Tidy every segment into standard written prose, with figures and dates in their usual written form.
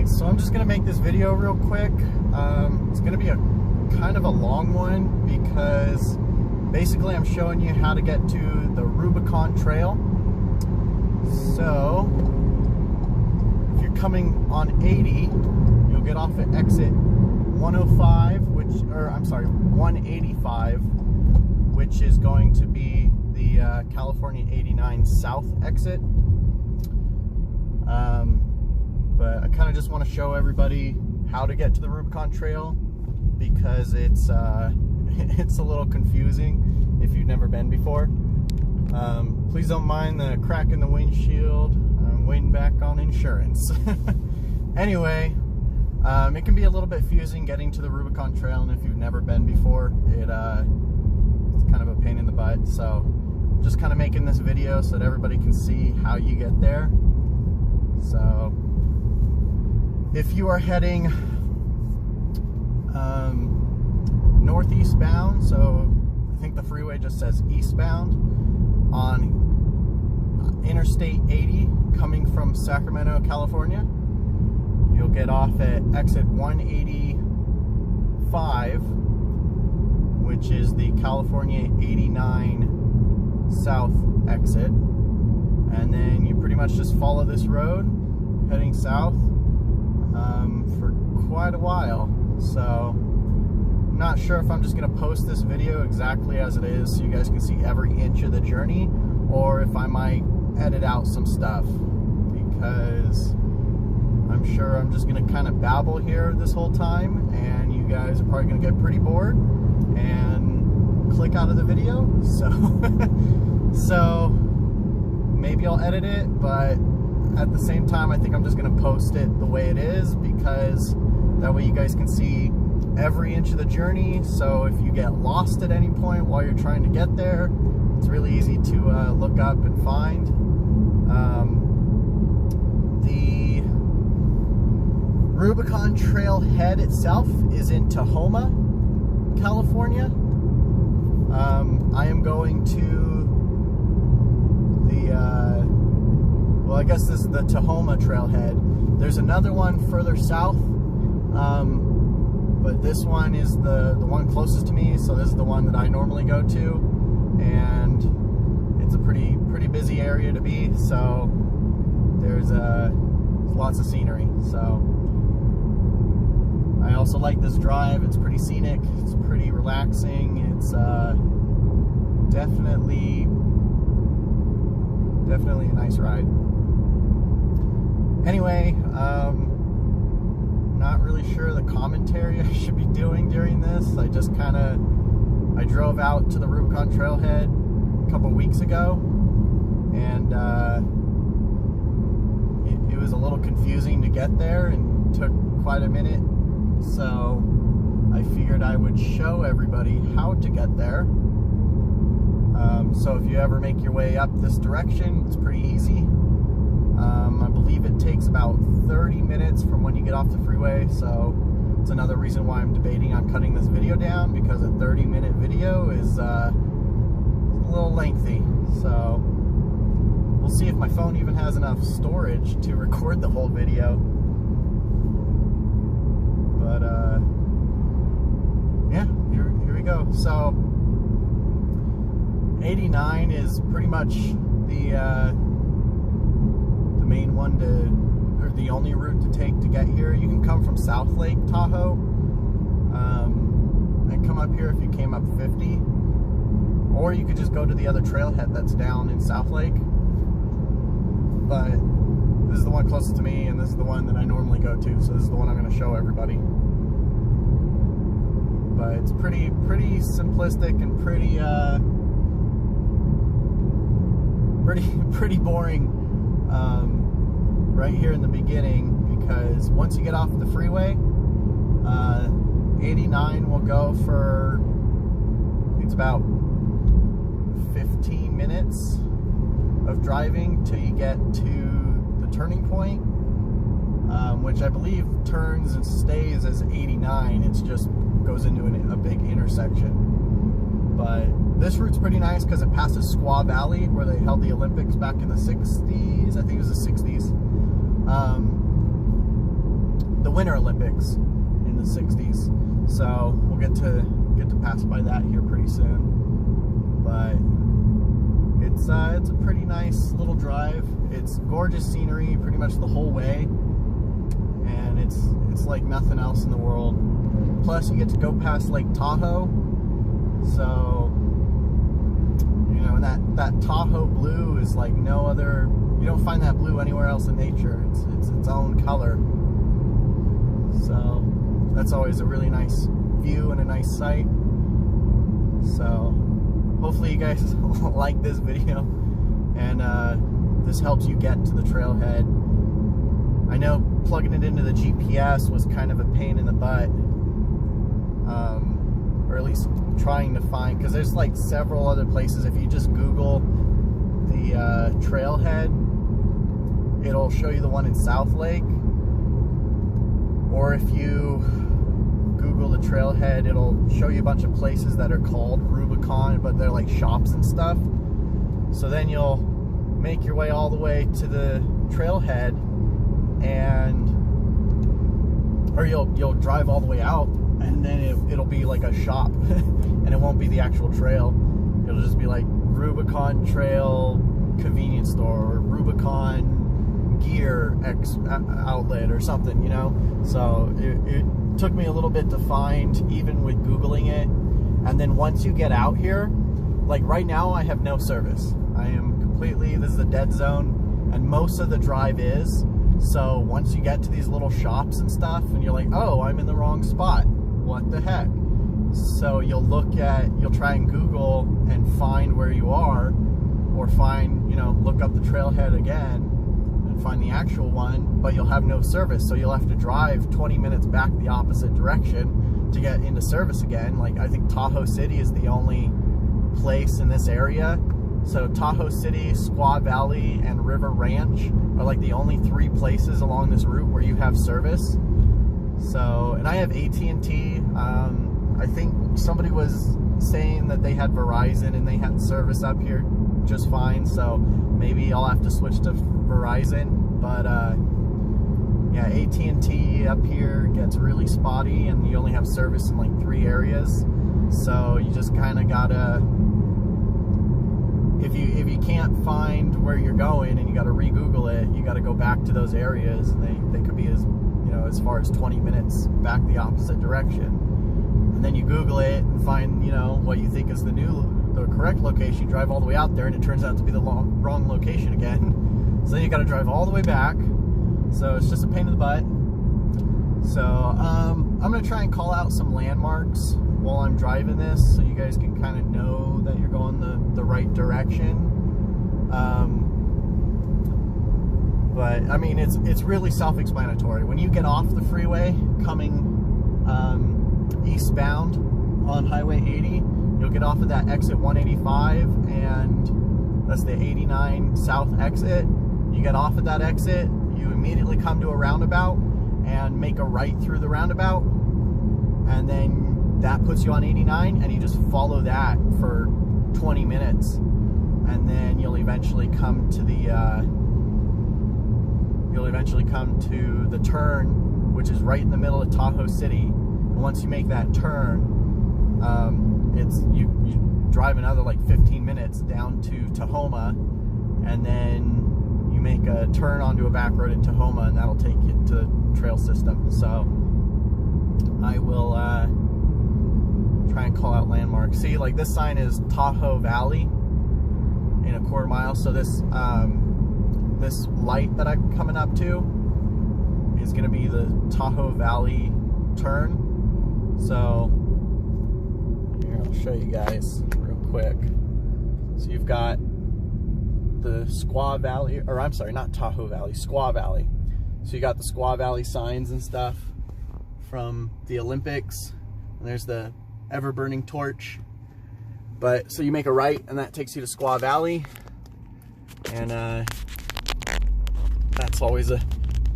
Alright, so I'm just going to make this video real quick. It's going to be a kind of a long one because basically I'm showing you how to get to the Rubicon Trail. So, if you're coming on 80, you'll get off at exit 105, 185, which is going to be the California 89 South exit. But I kind of just want to show everybody how to get to the Rubicon Trail because it's it's a little confusing if you've never been before. Please don't mind the crack in the windshield. I'm waiting back on insurance. Anyway, it can be a little bit confusing getting to the Rubicon Trail, and if you've never been before, it's kind of a pain in the butt. So I'm just kind of making this video so that everybody can see how you get there. So if you are heading northeast bound, so I think the freeway just says eastbound, on Interstate 80 coming from Sacramento, California, you'll get off at exit 185, which is the California 89 South exit, and then you pretty much just follow this road heading south for quite a while. So I'm not sure if I'm just going to post this video exactly as it is so you guys can see every inch of the journey, or if I might edit out some stuff, because I'm sure I'm just going to kind of babble here this whole time and you guys are probably going to get pretty bored and click out of the video. So maybe I'll edit it, but at the same time I think I'm just going to post it the way it is, because that way you guys can see every inch of the journey. So if you get lost at any point while you're trying to get there, it's really easy to look up and find. The Rubicon Trail head itself is in Tahoma, California. I am going to well, I guess this is the Tahoma trailhead. There's another one further south, but this one is the one closest to me, so this is the one that I normally go to, and it's a pretty busy area to be, so there's lots of scenery. So I also like this drive. It's pretty scenic, it's pretty relaxing, it's definitely a nice ride. Anyway, not really sure the commentary I should be doing during this. I drove out to the Rubicon Trailhead a couple weeks ago, and it was a little confusing to get there and took quite a minute, so I figured I would show everybody how to get there. So if you ever make your way up this direction, it's pretty easy. I believe it takes about 30 minutes from when you get off the freeway, so it's another reason why I'm debating on cutting this video down, because a 30-minute video is a little lengthy. So we'll see if my phone even has enough storage to record the whole video. But yeah, here we go. So 89 is pretty much the main one or the only route to take to get here. You can come from South Lake Tahoe and come up here if you came up 50, or you could just go to the other trailhead that's down in South Lake. But this is the one closest to me, and this is the one that I normally go to, so this is the one I'm going to show everybody. But it's pretty simplistic and pretty boring right here in the beginning, because once you get off the freeway, 89 will go for, it's about 15 minutes of driving till you get to the turning point, which I believe turns and stays as 89. It's just goes into a big intersection. But this route's pretty nice because it passes Squaw Valley, where they held the Olympics back in the 60s. I think it was the 60s. Winter Olympics in the 60s. So we'll get to pass by that here pretty soon. But it's a pretty nice little drive. It's gorgeous scenery pretty much the whole way, and it's like nothing else in the world. Plus you get to go past Lake Tahoe, so you know, and that Tahoe blue is like no other. You don't find that blue anywhere else in nature. It's its own color. So that's always a really nice view and a nice sight. So hopefully you guys like this video, and this helps you get to the trailhead. I know plugging it into the GPS was kind of a pain in the butt, or at least trying to find, because there's like several other places. If you just Google the trailhead, it'll show you the one in South Lake, or if you Google the trailhead, it'll show you a bunch of places that are called Rubicon, but they're like shops and stuff. So then you'll make your way all the way to the trailhead, or you'll drive all the way out, and then it'll be like a shop, and it won't be the actual trail. It'll just be like Rubicon Trail Convenience Store, or Rubicon Gear X outlet or something, you know. So it took me a little bit to find, even with Googling it. And then once you get out here, like right now I have no service. I am completely, this is a dead zone, and most of the drive is. So once you get to these little shops and stuff, and you're like, oh, I'm in the wrong spot, what the heck? So you'll try and Google and find where you are, or find, you know, look up the trailhead again and find the actual one, but you'll have no service. So you'll have to drive 20 minutes back the opposite direction to get into service again. Like, I think Tahoe City is the only place in this area. So Tahoe City, Squaw Valley, and River Ranch are like the only 3 places along this route where you have service. So, and I have AT&T. I think somebody was saying that they had Verizon and they had service up here just fine. So maybe I'll have to switch to Verizon. But yeah, AT&T up here gets really spotty, and you only have service in like 3 areas. So you just kind of gotta, if you can't find where you're going and you gotta re-Google it, you gotta go back to those areas, and they could be as, you know, as far as 20 minutes back the opposite direction. And then you Google it and find, you know, what you think is the correct location. You drive all the way out there, and it turns out to be the wrong location again. So then you got to drive all the way back. So it's just a pain in the butt. So I'm going to try and call out some landmarks while I'm driving this, so you guys can kind of know that you're going the right direction. But I mean, it's really self-explanatory. When you get off the freeway coming eastbound on Highway 80, you'll get off of that exit 185, and that's the 89 south exit. You get off at that exit, you immediately come to a roundabout and make a right through the roundabout, and then that puts you on 89, and you just follow that for 20 minutes, and then you'll eventually come to the turn, which is right in the middle of Tahoe City. And once you make that turn, you drive another like 15 minutes down to Tahoma, and then you make a turn onto a back road in Tahoma, and that'll take you to the trail system. So I will try and call out landmarks. See, like this sign is Tahoe Valley in a quarter mile. So this this light that I'm coming up to is going to be the Tahoe Valley turn. So here, I'll show you guys real quick. So you've got the Squaw Valley, or I'm sorry, not Tahoe Valley, Squaw Valley. So you got the Squaw Valley signs and stuff from the Olympics, and there's the ever-burning torch. But so you make a right, and that takes you to Squaw Valley, and that's always a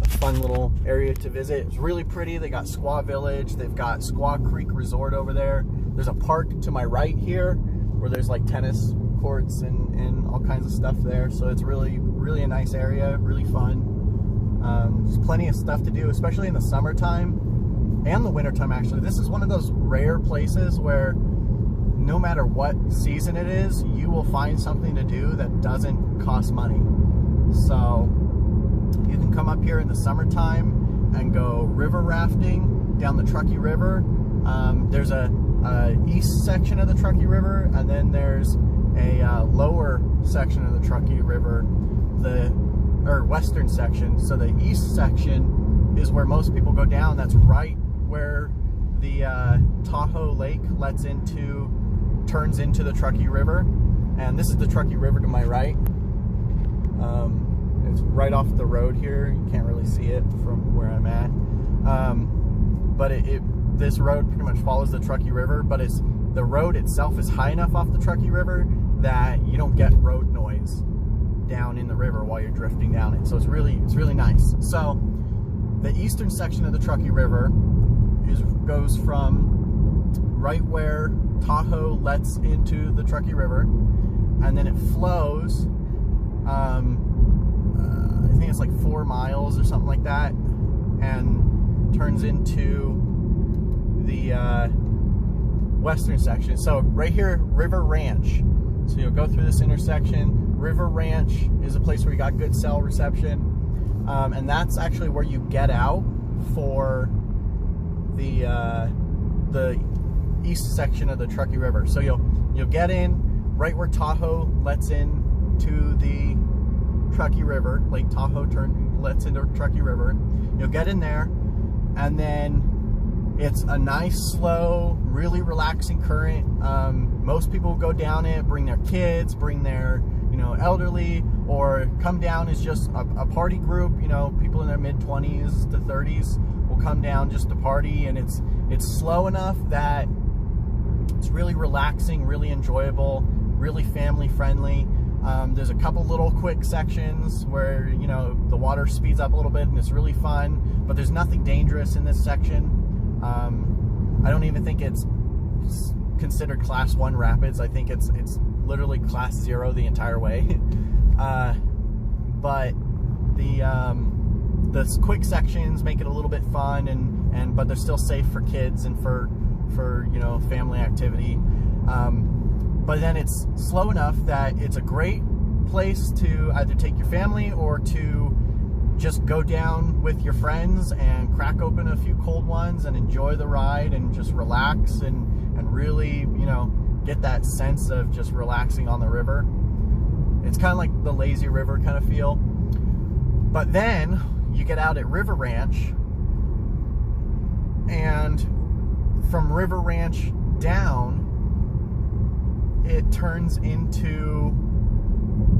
fun little area to visit. It's really pretty. They got Squaw Village, they've got Squaw Creek Resort over there. There's a park to my right here where there's like tennis courts and all kinds of stuff there. So it's really a nice area, really fun. There's plenty of stuff to do, especially in the summertime and the wintertime. Actually, this is one of those rare places where no matter what season it is, you will find something to do that doesn't cost money. So you can come up here in the summertime and go river rafting down the Truckee River. There's a east section of the Truckee River, and then there's a lower section of the Truckee River, or western section. So the east section is where most people go down. That's right where the Tahoe Lake turns into the Truckee River. And this is the Truckee River to my right. It's right off the road here. You can't really see it from where I'm at. But this road pretty much follows the Truckee River, but the road itself is high enough off the Truckee River that you don't get road noise down in the river while you're drifting down it. So it's really nice. So the eastern section of the Truckee River goes from right where Tahoe lets into the Truckee River, and then it flows, I think it's like 4 miles or something like that, and turns into the western section. So right here, River Ranch. So you'll go through this intersection. River Ranch is a place where you got good cell reception, and that's actually where you get out for the east section of the Truckee River. So you'll get in right where Tahoe lets into the Truckee River. Lake Tahoe lets into Truckee River. You'll get in there, and then it's a nice, slow, really relaxing current. Most people go down it, bring their kids, bring their elderly, or come down as just a party group. People in their mid-20s to 30s will come down just to party, and it's slow enough that it's really relaxing, really enjoyable, really family friendly. There's a couple little quick sections where the water speeds up a little bit and it's really fun, but there's nothing dangerous in this section. I don't even think it's considered class 1 rapids. I think it's literally class 0 the entire way. But the quick sections make it a little bit fun, but they're still safe for kids and for family activity. But then it's slow enough that it's a great place to either take your family or to just go down with your friends and crack open a few cold ones and enjoy the ride and just relax and really, get that sense of just relaxing on the river. It's kind of like the lazy river kind of feel. But then you get out at River Ranch, and from River Ranch down, it turns into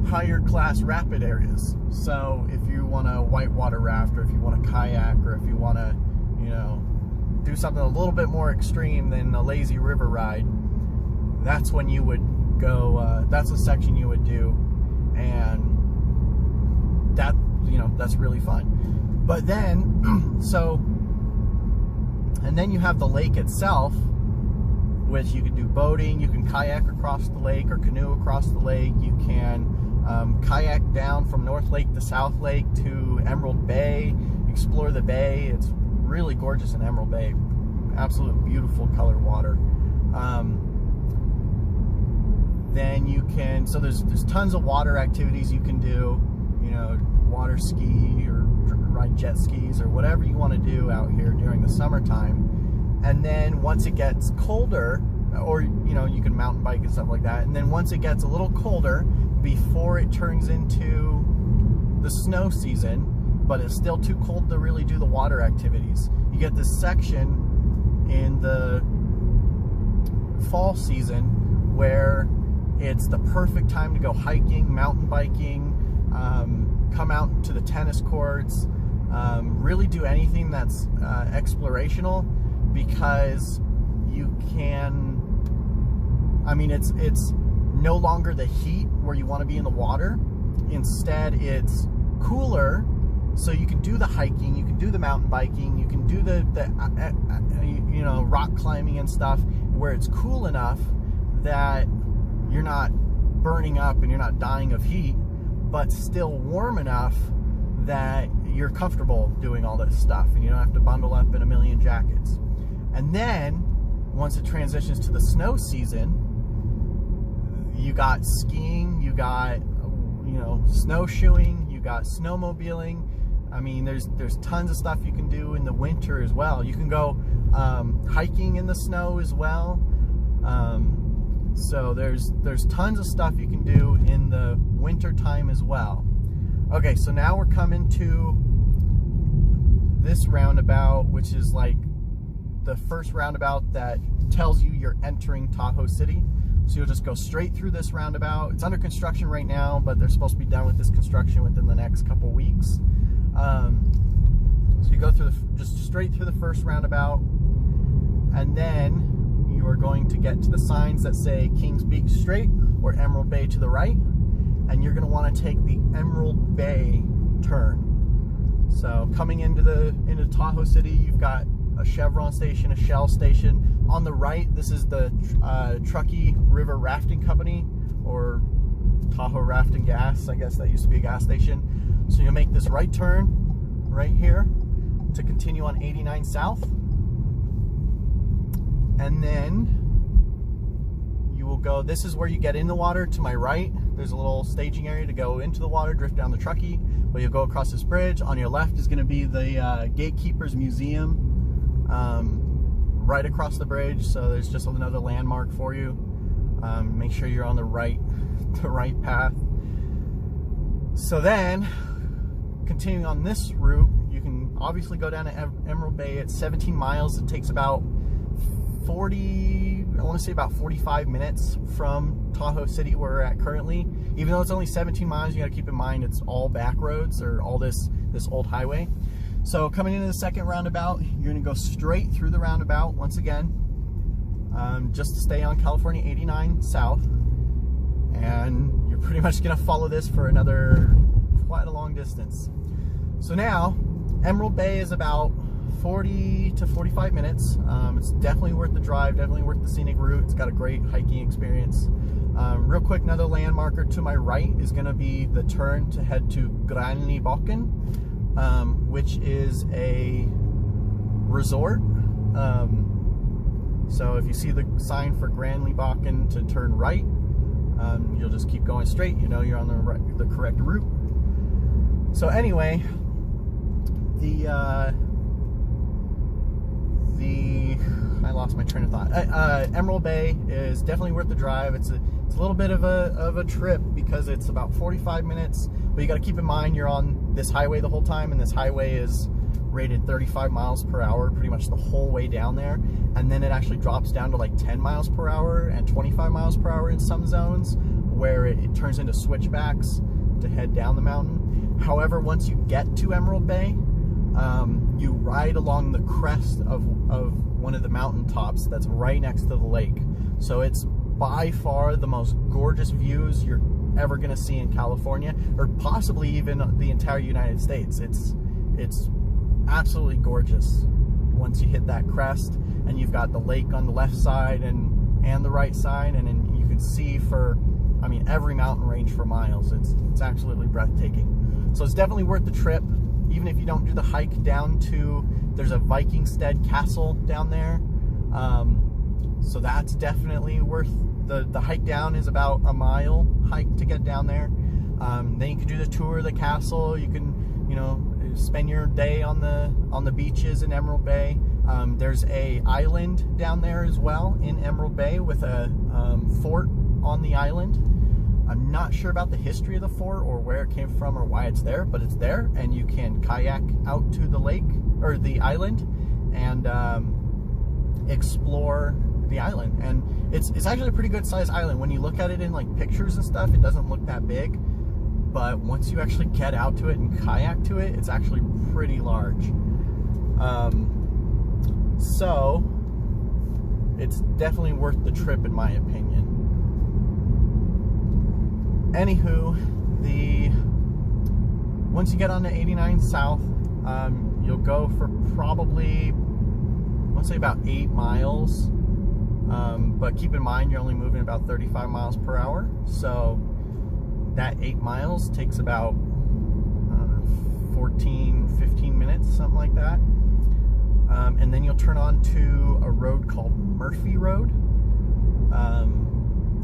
higher class rapid areas. So if you want to whitewater raft, or if you want to kayak, or if you want to, do something a little bit more extreme than a lazy river ride, that's when you would go, that's the section you would do, and that, that's really fun. But then, and then you have the lake itself, which you can do boating, you can kayak across the lake or canoe across the lake, you can kayak down from North Lake to South Lake to Emerald Bay, explore the bay. It's really gorgeous in Emerald Bay, absolute beautiful colored water. Then you can, so there's tons of water activities you can do, water ski or ride jet skis or whatever you want to do out here during the summertime. And then once it gets colder, or you can mountain bike and stuff like that, and then once it gets a little colder, before it turns into the snow season, but it's still too cold to really do the water activities, you get this section in the fall season where it's the perfect time to go hiking, mountain biking, come out to the tennis courts, really do anything that's explorational, because you can, it's no longer the heat where you want to be in the water. Instead, it's cooler, so you can do the hiking, you can do the mountain biking, you can do the rock climbing and stuff, where it's cool enough that you're not burning up and you're not dying of heat, but still warm enough that you're comfortable doing all this stuff, and you don't have to bundle up in a million jackets. And then once it transitions to the snow season, you got skiing, you got, you know, snowshoeing, you got snowmobiling. I mean, there's tons of stuff you can do in the winter as well. You can go hiking in the snow as well. So there's tons of stuff you can do in the winter time as well. Okay, so now we're coming to this roundabout, which is like the first roundabout that tells you you're entering Tahoe City. So you'll just go straight through this roundabout. It's under construction right now, but they're supposed to be done with this construction within the next couple weeks. So you go through just straight through the first roundabout, and then you are going to get to the signs that say Kings Beach straight or Emerald Bay to the right, and you're going to want to take the Emerald Bay turn. So coming into Tahoe City, you've got a Chevron station, a Shell station. On the right, this is the Truckee River Rafting Company, or Tahoe Rafting Gas. I guess that used to be a gas station. So you'll make this right turn right here to continue on 89 South. And then you will go, this is where you get in the water. To my right, there's a little staging area to go into the water, drift down the Truckee. But you'll go across this bridge. On your left is going to be the Gatekeepers Museum. Right across the bridge, so there's just another landmark for you. Make sure you're on the right path. So then, continuing on this route, you can obviously go down to Emerald Bay. It's 17 miles. It takes about 45 minutes from Tahoe City, where we're at currently. Even though it's only 17 miles, you got to keep in mind it's all back roads, or all this old highway. So coming into the second roundabout, you're going to go straight through the roundabout once again, just to stay on California 89 South, and you're pretty much going to follow this for quite a long distance. So now, Emerald Bay is about 40 to 45 minutes. It's definitely worth the drive, definitely worth the scenic route. It's got a great hiking experience. Real quick, another landmarker to my right is going to be the turn to head to Granlybakken, which is a resort. So if you see the sign for Granlybakken to turn right, you'll just keep going straight. You know you're on the correct route. So anyway, I lost my train of thought. Emerald Bay is definitely worth the drive. It's a little bit of a trip because it's about 45 minutes, but you got to keep in mind you're on this highway the whole time, and this highway is rated 35 miles per hour pretty much the whole way down there, and then it actually drops down to like 10 miles per hour and 25 miles per hour in some zones, where it turns into switchbacks to head down the mountain. However, once you get to Emerald Bay, you ride along the crest of one of the mountain tops that's right next to the lake. So it's by far the most gorgeous views you're ever going to see in California, or possibly even the entire United States. It's absolutely gorgeous once you hit that crest, and you've got the lake on the left side and the right side, and then you can see for, I mean, every mountain range for miles. It's absolutely breathtaking. So it's definitely worth the trip, even if you don't do the hike down to, there's a Vikingstead Castle down there. So that's definitely worth the hike down. Is about a mile hike to get down there. Then you can do the tour of the castle. You can, you know, spend your day on the beaches in Emerald Bay. There's a island down there as well in Emerald Bay with a fort on the island. I'm not sure about the history of the fort or where it came from or why it's there, but it's there, and you can kayak out to the lake or the island and explore the island. And it's actually a pretty good sized island. When you look at it in like pictures and stuff, it doesn't look that big, but once you actually get out to it and kayak to it, it's actually pretty large. So it's definitely worth the trip in my opinion. Anywho, once you get on to 89 South, you'll go for probably, I want to say about 8 miles, but keep in mind you're only moving about 35 miles per hour, so that 8 miles takes about 40 15 minutes, something like that. And then you'll turn on to a road called Murphy Road.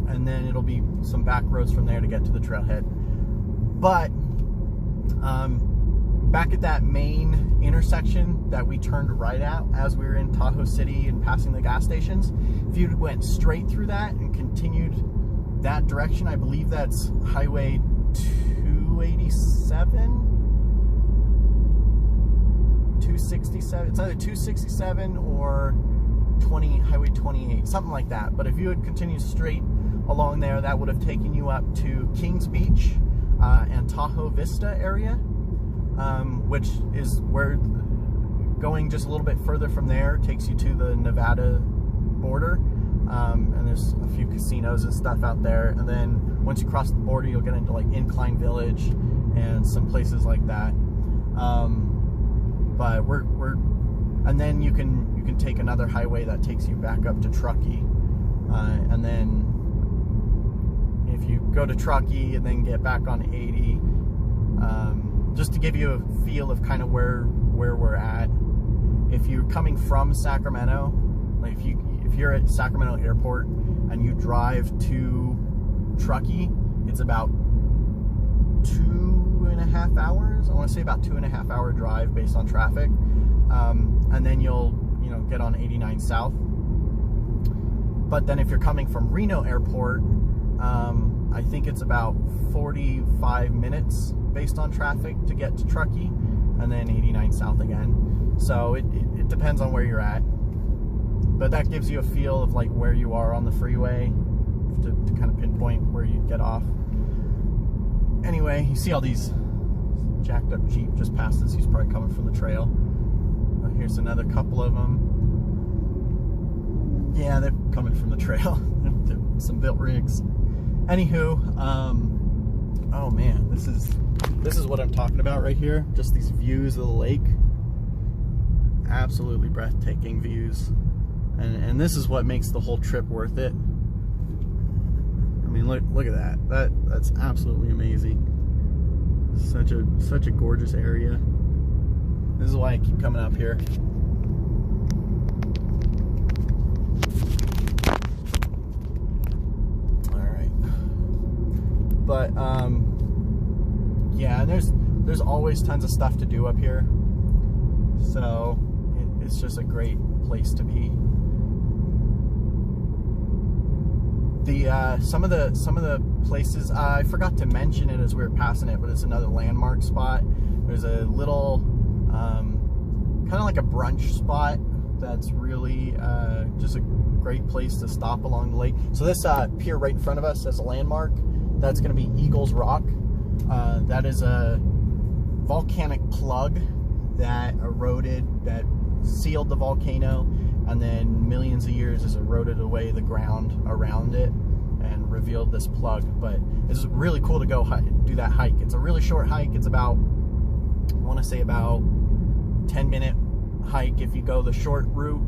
And then it'll be some back roads from there to get to the trailhead. But back at that main intersection that we turned right at as we were in Tahoe City and passing the gas stations, if you went straight through that and continued that direction, I believe that's Highway 267. It's either 267 or Highway 28, something like that. But if you had continued straight along there, that would have taken you up to Kings Beach and Tahoe Vista area, which is where going just a little bit further from there takes you to the Nevada border. And there's a few casinos and stuff out there. And then once you cross the border, you'll get into like Incline Village and some places like that. But and then you can take another highway that takes you back up to Truckee. And then if you go to Truckee and then get back on 80, just to give you a feel of kind of where we're at. If you're coming from Sacramento, like if you're at Sacramento Airport and you drive to Truckee, it's about 2.5 hours. I want to say about 2.5 hour drive based on traffic. And then you'll get on 89 South. But then if you're coming from Reno Airport, I think it's about 45 minutes based on traffic to get to Truckee, and then 89 South again. So it depends on where you're at. But that gives you a feel of like where you are on the freeway to kind of pinpoint where you get off. Anyway, you see all these jacked up Jeep just past us. He's probably coming from the trail. Here's another couple of them. Yeah, they're coming from the trail. Some built rigs. Anywho, oh man, this is what I'm talking about right here. Just these views of the lake. Absolutely breathtaking views. And this is what makes the whole trip worth it. I mean, look at that. That's absolutely amazing. Such a gorgeous area. This is why I keep coming up here. But yeah, there's always tons of stuff to do up here, so it's just a great place to be. Some of the places I forgot to mention it as we were passing it, but it's another landmark spot. There's a little kind of like a brunch spot that's really just a great place to stop along the lake. So this pier right in front of us as a landmark, that's going to be Eagles Rock. That is a volcanic plug that eroded, that sealed the volcano, and then millions of years has eroded away the ground around it and revealed this plug. But it's really cool to go do that hike. It's a really short hike. It's about, I want to say about 10-minute hike if you go the short route.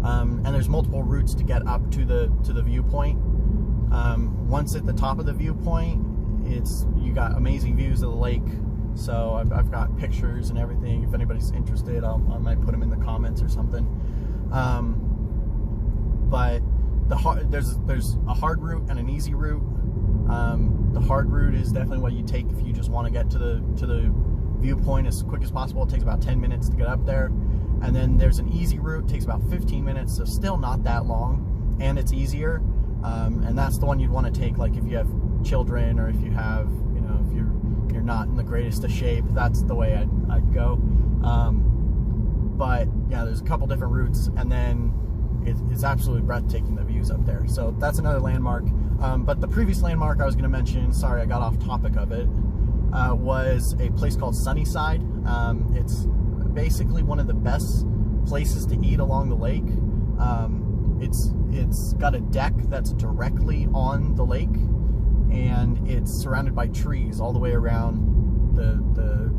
And there's multiple routes to get up to the viewpoint. Once at the top of the viewpoint, you got amazing views of the lake. So I've got pictures and everything. If anybody's interested, I might put them in the comments or something. But there's a hard route and an easy route. The hard route is definitely what you take if you just want to get to the viewpoint as quick as possible. It takes about 10 minutes to get up there. And then there's an easy route, it takes about 15 minutes, so still not that long, and it's easier. And that's the one you'd want to take, like if you have children, or if you have, if you're not in the greatest of shape, that's the way I'd go. But yeah, there's a couple different routes, and then it's absolutely breathtaking, the views up there. So that's another landmark. But the previous landmark I was going to mention, sorry I got off topic of it, was a place called Sunnyside. It's basically one of the best places to eat along the lake. It's got a deck that's directly on the lake, and it's surrounded by trees all the way around the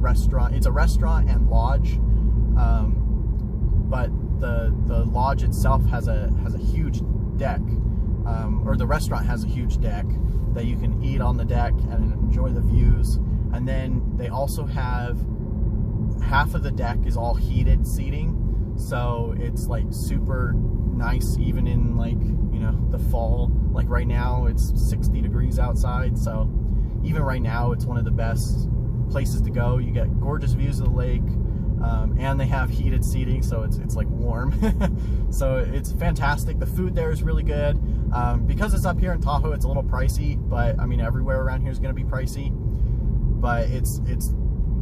restaurant. It's a restaurant and lodge, but the lodge itself has a huge deck, or the restaurant has a huge deck that you can eat on the deck and enjoy the views. And then they also have half of the deck is all heated seating, so it's like super nice even in like, you know, the fall. Like right now it's 60 degrees outside, so even right now it's one of the best places to go. You get gorgeous views of the lake, and they have heated seating, so it's like warm. So it's fantastic. The food there is really good. Because it's up here in Tahoe, it's a little pricey, but I mean everywhere around here is going to be pricey. But it's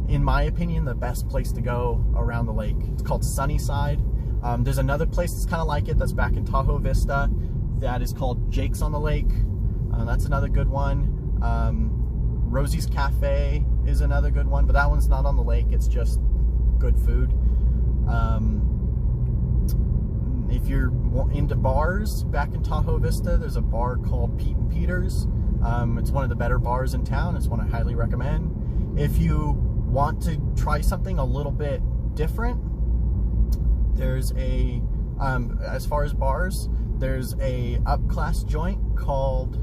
in my opinion the best place to go around the lake. It's called Sunnyside. There's another place that's kind of like it that's back in Tahoe Vista that is called Jake's on the Lake. That's another good one. Rosie's Cafe is another good one, but that one's not on the lake, it's just good food. If you're into bars back in Tahoe Vista, there's a bar called Pete and Peter's. It's one of the better bars in town. It's one I highly recommend. If you want to try something a little bit different, there's a, as far as bars, there's a upclass joint called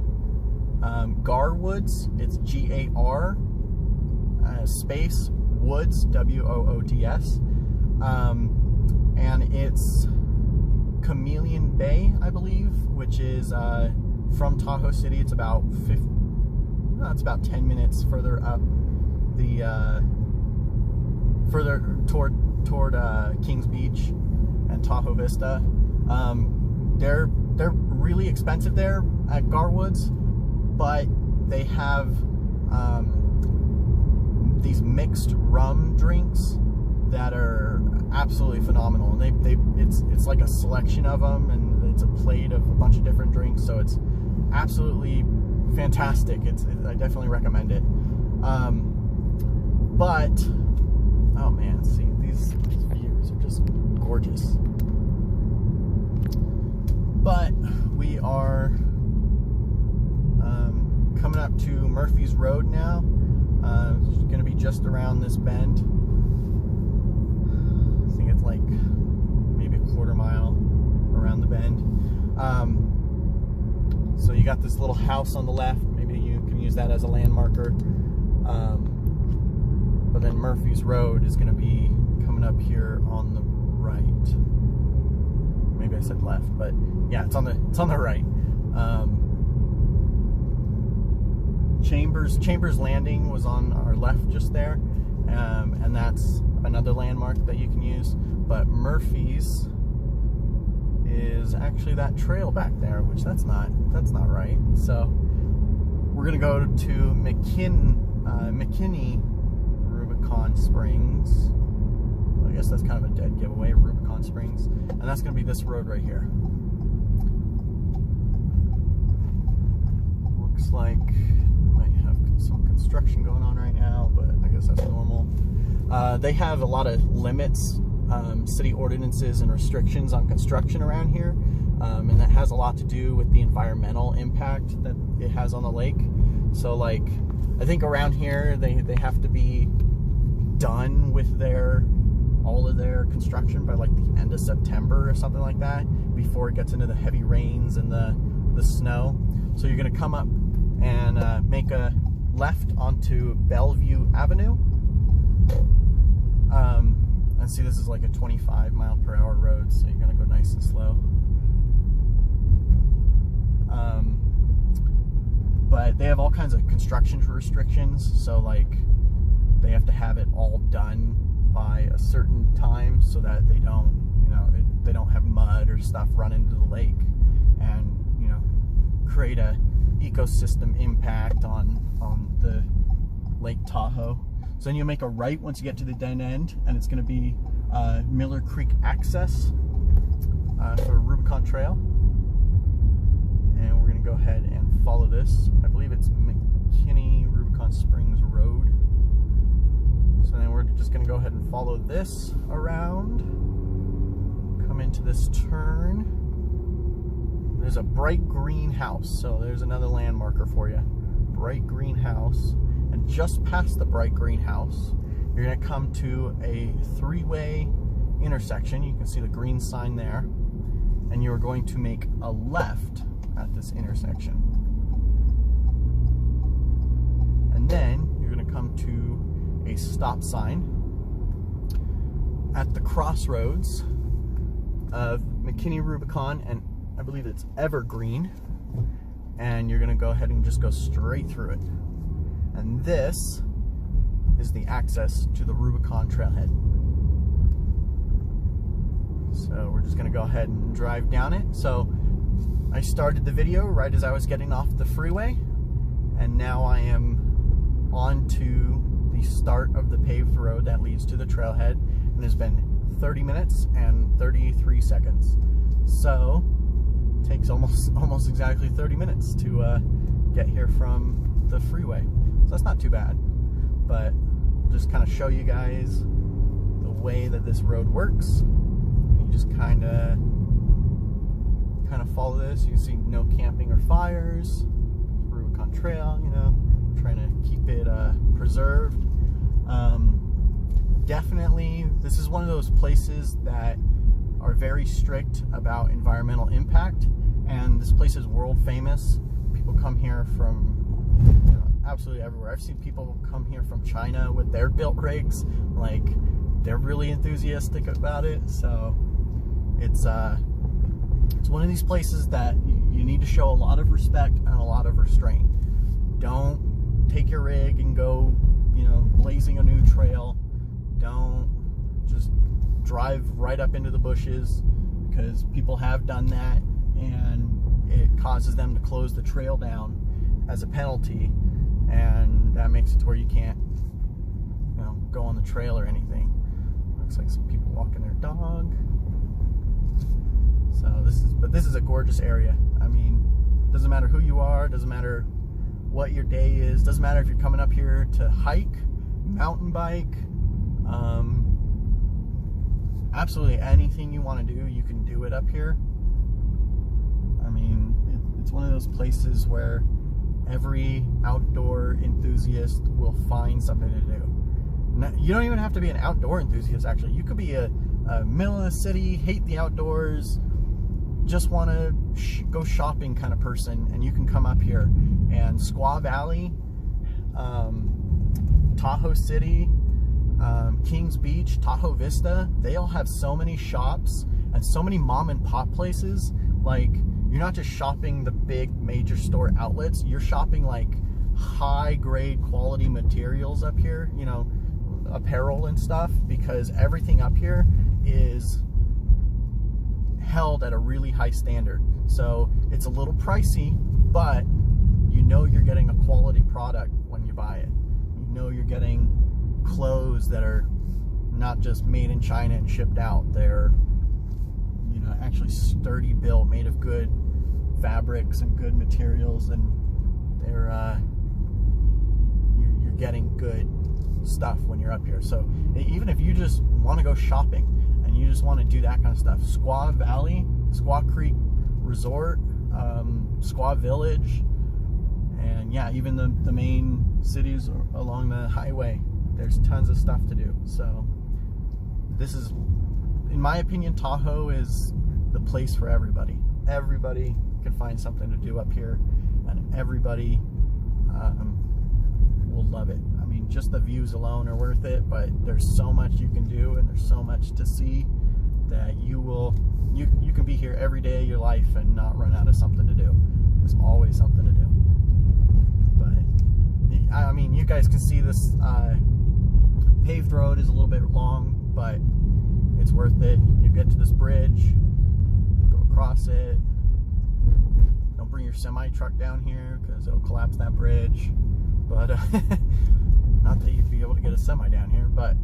Garwoods. It's G-A-R space Woods, W-O-O-D-S. And it's Chameleon Bay, I believe, which is from Tahoe City. It's about 10 minutes further up the further toward Kings Beach and Tahoe Vista. They're really expensive there at Garwoods, but they have these mixed rum drinks that are absolutely phenomenal. And it's like a selection of them, and it's a plate of a bunch of different drinks, so it's absolutely fantastic. I definitely recommend it. But oh man, see, these views are just gorgeous. But we are coming up to Murphy's Road now. It's going to be just around this bend. I think it's like maybe a quarter mile around the bend. So you got this little house on the left. Maybe you can use that as a landmarker. But then Murphy's Road is going to be coming up here on the right. Maybe I said left, but yeah, it's on the right. Chambers Landing was on our left just there, and that's another landmark that you can use. But Murphy's is actually that trail back there, which that's not right. So we're gonna go to McKinney Rubicon Springs. I guess that's kind of a dead giveaway, Rubicon Springs, and that's gonna be this road right here. Looks like we might have some construction going on right now, but I guess that's normal. They have a lot of limits, city ordinances and restrictions on construction around here, and that has a lot to do with the environmental impact that it has on the lake. So like, I think around here they have to be done with all of their construction by like the end of September or something like that, before it gets into the heavy rains and the snow. So you're gonna come up and make a left onto Bellevue Avenue. And see, this is like a 25-mile-per-hour road, so you're gonna go nice and slow. But they have all kinds of construction restrictions, so like they have to have it all done by a certain time so that they don't have mud or stuff run into the lake and create a ecosystem impact on the Lake Tahoe. So then you'll make a right once you get to the dead end, and it's going to be Miller Creek access for Rubicon Trail. And we're going to go ahead and follow this. I believe it's McKinney Rubicon Springs Road. So then we're just going to go ahead and follow this around. Come into this turn. There's a bright green house, so there's another landmarker for you. Bright green house. And just past the bright green house, you're going to come to a three-way intersection. You can see the green sign there. And you're going to make a left at this intersection. And then you're going to come to a stop sign at the crossroads of McKinney Rubicon and I believe it's Evergreen, and you're gonna go ahead and just go straight through it. And this is the access to the Rubicon trailhead. So we're just gonna go ahead and drive down it. So I started the video right as I was getting off the freeway, and now I am on to the start of the paved road that leads to the trailhead, and it's been 30 minutes and 33 seconds. So it takes almost exactly 30 minutes to get here from the freeway. So that's not too bad, but just kind of show you guys the way that this road works. You just kind of follow this. You can see no camping or fires. Rubicon Trail, you know, trying to keep it preserved. Definitely, this is one of those places that are very strict about environmental impact, and this place is world famous. People come here from, you know, absolutely everywhere. I've seen people come here from China with their built rigs. Like, they're really enthusiastic about it. So it's one of these places that you need to show a lot of respect and a lot of restraint. Don't take your rig and go, you know, blazing a new trail. Don't just drive right up into the bushes, because people have done that and it causes them to close the trail down as a penalty, and that makes it to where you can't, you know, go on the trail or anything. Looks like some people walking their dog. So this is a gorgeous area. I mean, doesn't matter who you are, doesn't matter what your day is, doesn't matter if you're coming up here to hike, mountain bike, absolutely anything you want to do, you can do it up here. I mean, it's one of those places where every outdoor enthusiast will find something to do. You don't even have to be an outdoor enthusiast, actually. You could be a middle of the city, hate the outdoors, just want to go shopping kind of person, and you can come up here. And Squaw Valley, Tahoe City, Kings Beach, Tahoe Vista, they all have so many shops and so many mom and pop places. Like, you're not just shopping the big major store outlets, you're shopping like high grade quality materials up here, you know, apparel and stuff, because everything up here is held at a really high standard. So it's a little pricey, but you know you're getting a quality product when you buy it. You know you're getting clothes that are not just made in China and shipped out. They're, you know, actually sturdy built, made of good fabrics and good materials, and they're you're getting good stuff when you're up here. So even if you just want to go shopping and you just want to do that kind of stuff, Squaw Valley, Squaw Creek Resort, Squaw Village, and yeah, even the main cities along the highway, there's tons of stuff to do. So this is, in my opinion, Tahoe is the place for everybody. Everybody can find something to do up here, and everybody will love it. I mean, just the views alone are worth it, but there's so much you can do and there's so much to see that you can be here every day of your life and not run out of something to do. There's always something to do. But I mean, you guys can see this paved road is a little bit long, but it's worth it. You get to this bridge, go across it. Don't bring your semi truck down here because it'll collapse that bridge. But not that you'd be able to get a semi down here, but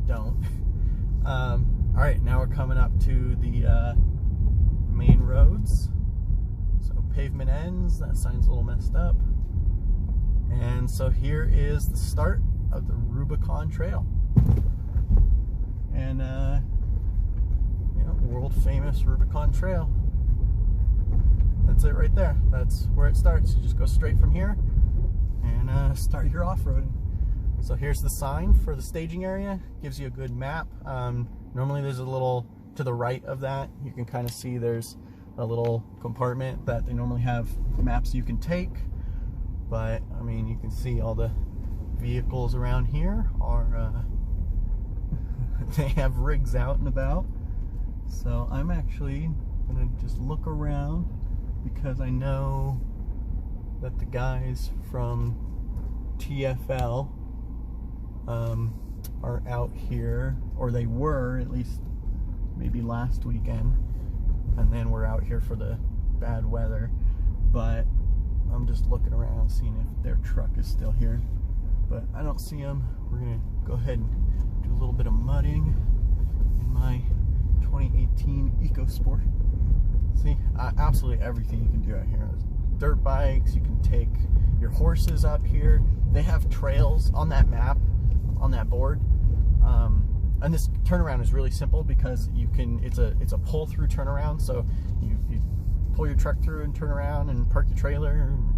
don't. All right, now we're coming up to the main roads. So pavement ends. That sign's a little messed up. And so here is the start of the Rubicon Trail. And you know, world famous Rubicon Trail. That's it right there. That's where it starts. You just go straight from here and start your off-roading. So here's the sign for the staging area. Gives you a good map. Normally there's a little to the right of that. You can kind of see there's a little compartment that they normally have maps you can take. But I mean, you can see all the vehicles around here are they have rigs out and about. So I'm actually gonna just look around because I know that the guys from TFL are out here, or they were at least maybe last weekend, and then we're out here for the bad weather. But I'm just looking around seeing if their truck is still here, but I don't see them. We're gonna go ahead and do a little bit of mudding in my 2018 EcoSport. See, absolutely everything you can do out here. Dirt bikes, you can take your horses up here. They have trails on that map, on that board. And this turnaround is really simple because you can, it's a pull through turnaround. So you pull your truck through and turn around and park your trailer, and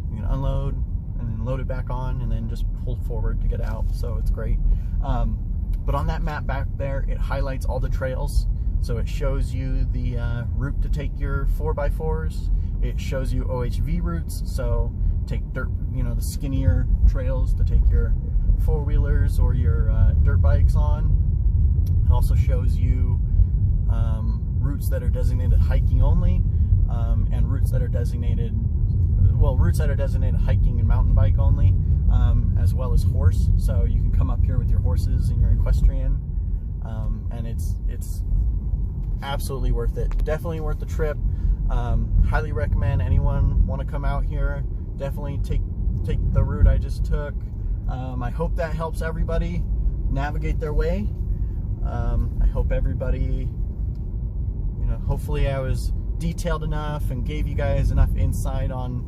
you can unload and then load it back on and then just pull forward to get out. So it's great. But on that map back there, it highlights all the trails. So it shows you the route to take your 4x4s. It shows you OHV routes, so take dirt, the skinnier trails to take your four-wheelers or your dirt bikes on. It also shows you routes that are designated hiking only, and routes that are designated hiking and mountain bike only, as well as horse. So you can come up here with your horses and your equestrian, and it's absolutely worth it. Definitely worth the trip. Highly recommend anyone want to come out here. Definitely take the route I just took. I hope that helps everybody navigate their way. I hope everybody, hopefully I was detailed enough and gave you guys enough insight on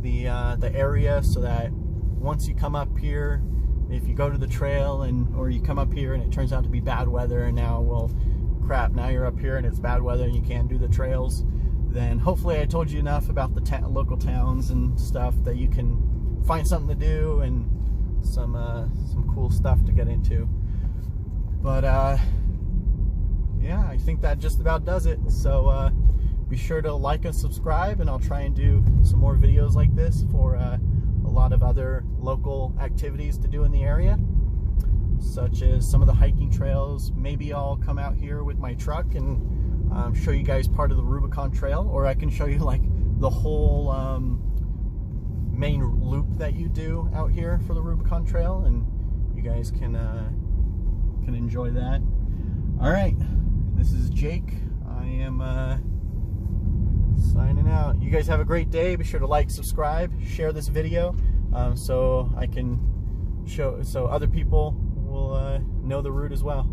the area, so that once you come up here, if you go to the trail or you come up here and it turns out to be bad weather, and now, well, crap, now you're up here and it's bad weather and you can't do the trails, then hopefully I told you enough about the local towns and stuff that you can find something to do and some cool stuff to get into. But yeah, I think that just about does it. So be sure to like and subscribe, and I'll try and do some more videos like this for a lot of other local activities to do in the area, such as some of the hiking trails. Maybe I'll come out here with my truck and show you guys part of the Rubicon Trail, or I can show you like the whole main loop that you do out here for the Rubicon Trail, and you guys can enjoy that. All right, this is Jake. I am signing out. You guys have a great day. Be sure to like, subscribe, share this video, so I can so other people will know the route as well.